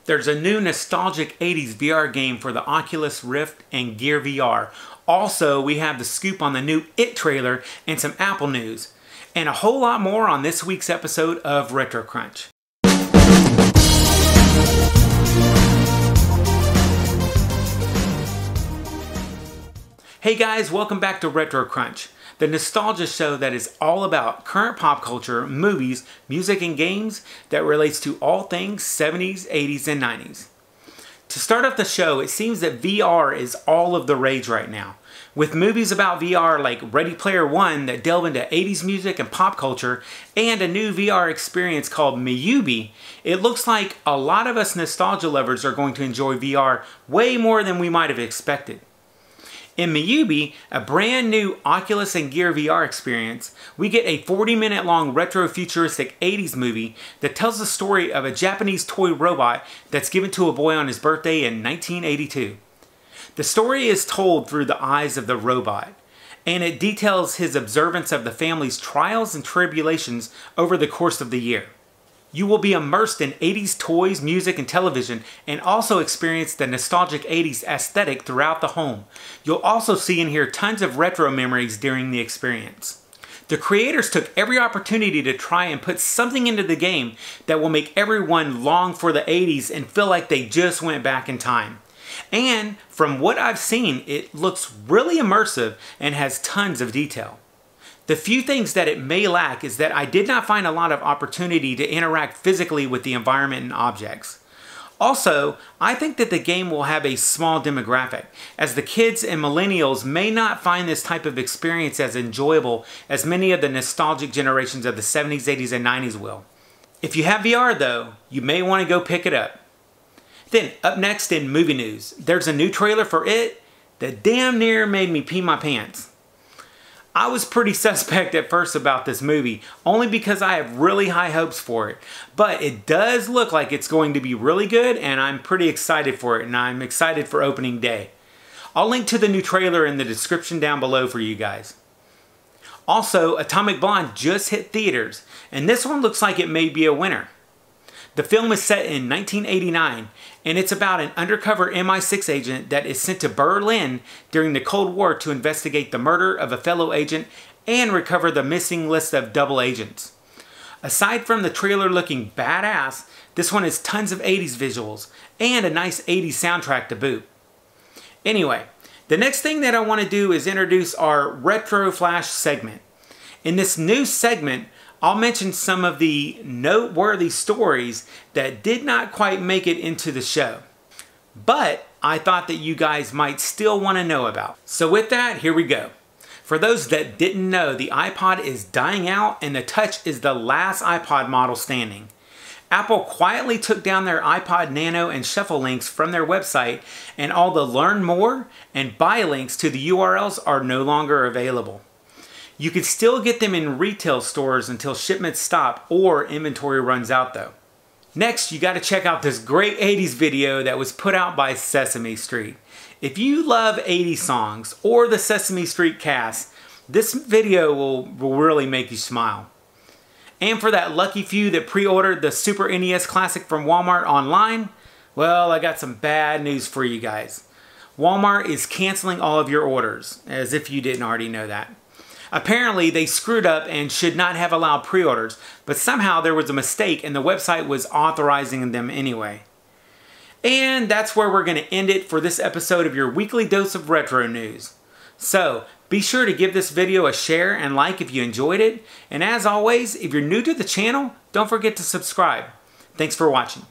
There's a new nostalgic 80s VR game for the Oculus Rift and Gear VR. Also, we have the scoop on the new IT trailer and some Apple news. And a whole lot more on this week's episode of Retro Crunch. Hey guys, welcome back to Retro Crunch, the nostalgia show that is all about current pop culture, movies, music, and games that relates to all things 70s, 80s, and 90s. To start off the show, it seems that VR is all of the rage right now. With movies about VR like Ready Player One that delve into 80s music and pop culture, and a new VR experience called MiYubi, it looks like a lot of us nostalgia lovers are going to enjoy VR way more than we might have expected. In MiYubi, a brand new Oculus and Gear VR experience, we get a 40-minute long retro-futuristic 80s movie that tells the story of a Japanese toy robot that's given to a boy on his birthday in 1982. The story is told through the eyes of the robot, and it details his observance of the family's trials and tribulations over the course of the year. You will be immersed in 80s toys, music, and television, and also experience the nostalgic 80s aesthetic throughout the home. You'll also see and hear tons of retro memories during the experience. The creators took every opportunity to try and put something into the game that will make everyone long for the 80s and feel like they just went back in time. And from what I've seen, it looks really immersive and has tons of detail. The few things that it may lack is that I did not find a lot of opportunity to interact physically with the environment and objects. Also, I think that the game will have a small demographic, as the kids and millennials may not find this type of experience as enjoyable as many of the nostalgic generations of the 70s, 80s, and 90s will. If you have VR though, you may want to go pick it up. Then, up next in movie news, there's a new trailer for It that damn near made me pee my pants. I was pretty suspect at first about this movie, only because I have really high hopes for it. But it does look like it's going to be really good, and I'm pretty excited for it, and I'm excited for opening day. I'll link to the new trailer in the description down below for you guys. Also, Atomic Blonde just hit theaters, and this one looks like it may be a winner. The film is set in 1989, and it's about an undercover MI6 agent that is sent to Berlin during the Cold War to investigate the murder of a fellow agent and recover the missing list of double agents. Aside from the trailer looking badass, this one has tons of 80s visuals and a nice 80s soundtrack to boot. Anyway, the next thing that I want to do is introduce our Retro Flash segment. In this new segment, I'll mention some of the noteworthy stories that did not quite make it into the show, but I thought that you guys might still want to know about. So with that, here we go. For those that didn't know, the iPod is dying out and the Touch is the last iPod model standing. Apple quietly took down their iPod Nano and Shuffle links from their website, and all the learn more and buy links to the URLs are no longer available. You can still get them in retail stores until shipments stop or inventory runs out though. Next, you got to check out this great 80s video that was put out by Sesame Street. If you love 80s songs or the Sesame Street cast, this video will really make you smile. And for that lucky few that pre-ordered the Super NES Classic from Walmart online, well, I got some bad news for you guys. Walmart is canceling all of your orders, as if you didn't already know that. Apparently, they screwed up and should not have allowed pre-orders, but somehow there was a mistake and the website was authorizing them anyway. And that's where we're going to end it for this episode of your weekly dose of retro news. So, be sure to give this video a share and like if you enjoyed it. And as always, if you're new to the channel, don't forget to subscribe. Thanks for watching.